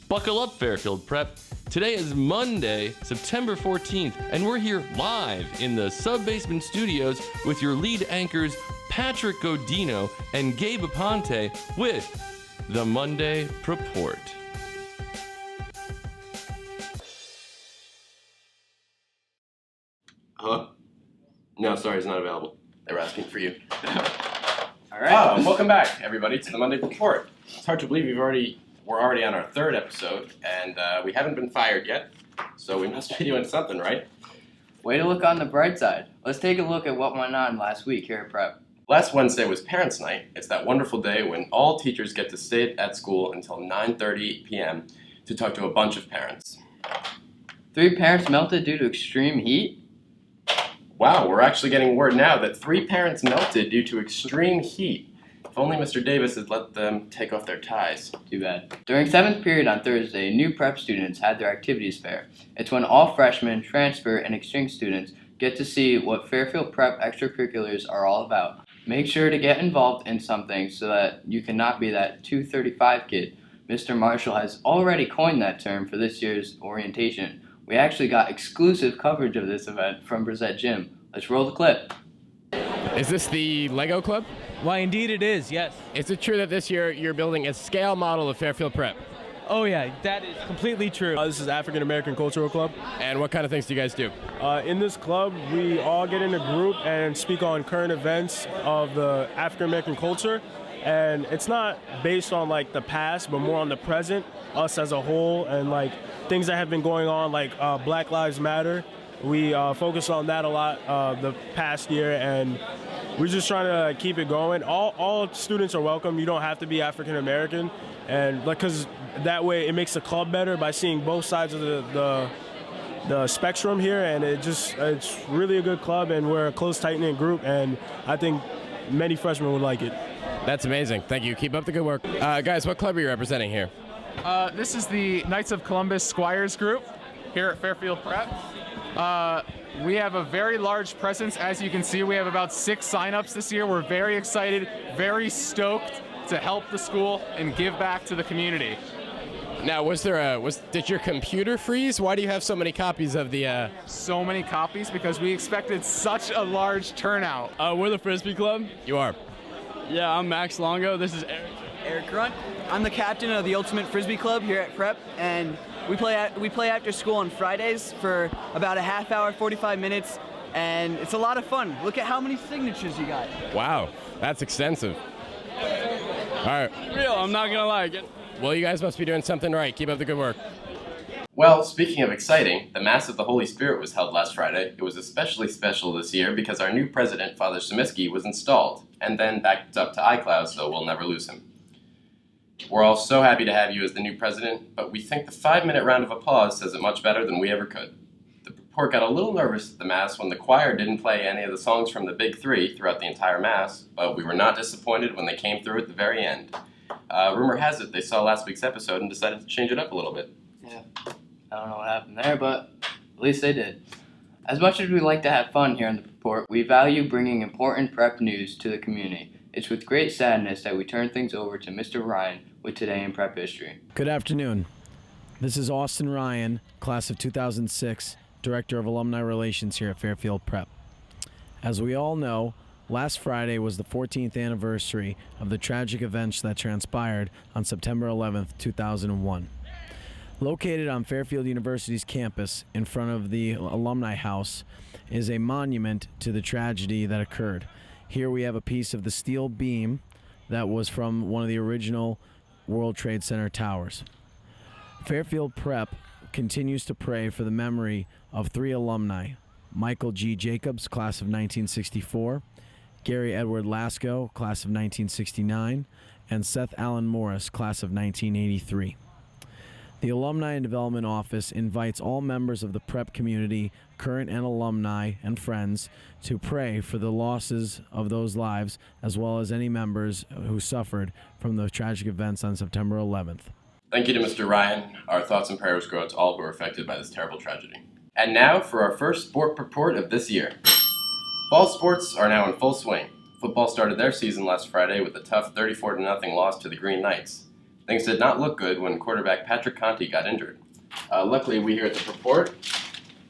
Buckle up, Fairfield Prep. Today is Monday, September 14th, and we're here live in the sub-basement studios with your lead anchors, Patrick Godino and Gabe Aponte, with the Monday Preport. Hello? No, sorry, it's not available. They were asking for you. All right. Welcome back, everybody, to the Monday Preport. It's hard to believe we're already on our third episode, and we haven't been fired yet, so we must be doing something, right? Way to look on the bright side. Let's take a look at what went on last week here at Prep. Last Wednesday was Parents' Night. It's that wonderful day when all teachers get to stay at school until 9:30 p.m. to talk to a bunch of parents. 3 parents melted due to extreme heat? Wow, we're actually getting word now that 3 parents melted due to extreme heat. If only Mr. Davis had let them take off their ties. Too bad. During 7th period on Thursday, new prep students had their activities fair. It's when all freshmen, transfer, and exchange students get to see what Fairfield Prep extracurriculars are all about. Make sure to get involved in something so that you cannot be that 235 kid. Mr. Marshall has already coined that term for this year's orientation. We actually got exclusive coverage of this event from Brissette Gym. Let's roll the clip. Is this the Lego Club? Why, indeed it is, yes. Is it true that this year you're building a scale model of Fairfield Prep? Oh yeah, that is completely true. This is African American Cultural Club. And what kind of things do you guys do? In this club, we all get in a group and speak on current events of the African American culture. And it's not based on like the past, but more on the present, us as a whole, and like things that have been going on, like Black Lives Matter. We focused on that a lot the past year, and we're just trying to keep it going. All students are welcome. You don't have to be African American, and like, cause that way it makes the club better by seeing both sides of the spectrum here, and it's really a good club, and we're a close, tight-knit group, and I think many freshmen would like it. That's amazing. Thank you. Keep up the good work. Guys, what club are you representing here? This is the Knights of Columbus Squires group here at Fairfield Prep. We have a very large presence. As you can see, we have about 6 signups this year. We're very excited, very stoked to help the school and give back to the community. Now, did your computer freeze? Why do you have so many copies of the... So many copies because we expected such a large turnout. We're the Frisbee Club. You are. Yeah, I'm Max Longo. This is Eric Grunt. I'm the captain of the Ultimate Frisbee Club here at Prep, and we play after school on Fridays for about a half hour, 45 minutes, and it's a lot of fun. Look at how many signatures you got. Wow, that's extensive. All right. real. I'm not gonna lie. Well, you guys must be doing something right. Keep up the good work. Well, speaking of exciting, the Mass of the Holy Spirit was held last Friday. It was especially special this year because our new president, Father Samiski, was installed, and then backed up to iCloud, so we'll never lose him. We're all so happy to have you as the new president, but we think the 5-minute round of applause says it much better than we ever could. The Preport got a little nervous at the Mass when the choir didn't play any of the songs from the Big Three throughout the entire Mass, but we were not disappointed when they came through at the very end. Rumor has it they saw last week's episode and decided to change it up a little bit. Yeah, I don't know what happened there, but at least they did. As much as we like to have fun here in the Preport, we value bringing important prep news to the community. It's with great sadness that we turn things over to Mr. Ryan with Today in Prep History. Good afternoon. This is Austin Ryan, class of 2006, Director of Alumni Relations here at Fairfield Prep. As we all know, last Friday was the 14th anniversary of the tragic events that transpired on September 11th, 2001. Located on Fairfield University's campus in front of the Alumni House is a monument to the tragedy that occurred. Here we have a piece of the steel beam that was from one of the original World Trade Center towers. Fairfield Prep continues to pray for the memory of 3 alumni: Michael G. Jacobs, class of 1964, Gary Edward Lasco, class of 1969, and Seth Allen Morris, class of 1983. The Alumni and Development Office invites all members of the prep community, current and alumni and friends, to pray for the losses of those lives, as well as any members who suffered from the tragic events on September 11th. Thank you to Mr. Ryan. Our thoughts and prayers go out to all who are affected by this terrible tragedy. And now for our first sport report of this year. Fall sports are now in full swing. Football started their season last Friday with a tough 34-0 loss to the Green Knights. Things did not look good when quarterback Patrick Godino got injured. Luckily, we here at the Preport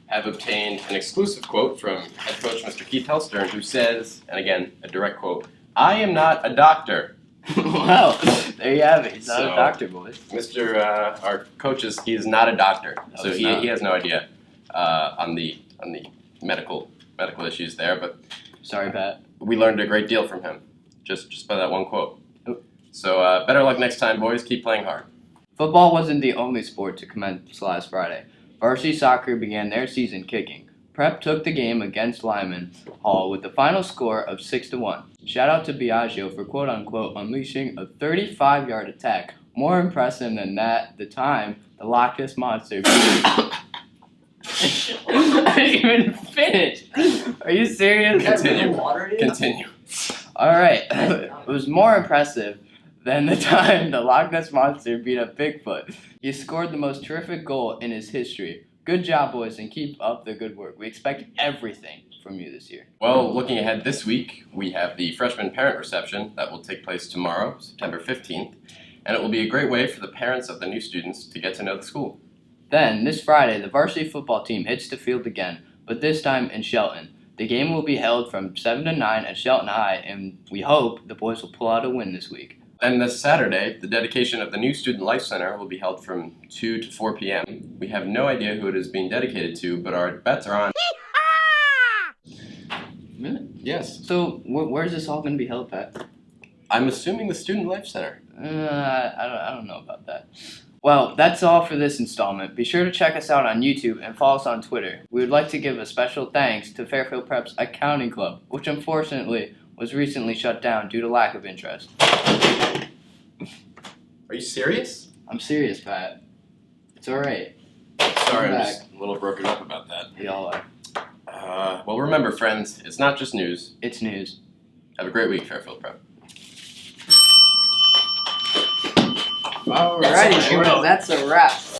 have obtained an exclusive quote from head coach Mr. Keith Helstern, who says, and again, a direct quote, "I am not a doctor." Well, there you have it. He's not a doctor, boys. Our coach he is not a doctor, No, so he's he not. has no idea on the medical issues there. But Sorry, Pat. we learned a great deal from him, just by that one quote. Oh. So better luck next time, boys. Keep playing hard. Football wasn't the only sport to commence last Friday. Varsity soccer began their season kicking. Prep took the game against Lyman Hall with the final score of 6-1. Shout out to Biagio for quote-unquote unleashing a 35-yard attack. More impressive than that, the time the Loch Ness Monster I didn't even finish. Are you serious? Continue. Alright, it was more impressive than the time the Loch Ness Monster beat up Bigfoot. He scored the most terrific goal in his history. Good job, boys, and keep up the good work. We expect everything from you this year. Well, looking ahead this week, we have the freshman parent reception that will take place tomorrow, September 15th, and it will be a great way for the parents of the new students to get to know the school. Then, this Friday, the varsity football team hits the field again, but this time in Shelton. The game will be held from 7 to 9 at Shelton High, and we hope the boys will pull out a win this week. Then this Saturday, the dedication of the new Student Life Center will be held from 2 to 4 p.m. We have no idea who it is being dedicated to, but our bets are on... Really? Yes. So, where's this all going to be held, Pat? I'm assuming the Student Life Center. I don't know about that. Well, that's all for this installment. Be sure to check us out on YouTube and follow us on Twitter. We would like to give a special thanks to Fairfield Prep's Accounting Club, which unfortunately was recently shut down due to lack of interest. Are you serious? I'm serious, Pat. It's alright. Sorry, I'm back. just a little broken up about that. We all are. Well, remember, friends, it's not just news. It's news. Have a great week, Fairfield Prep. Alrighty, boys, that's a wrap.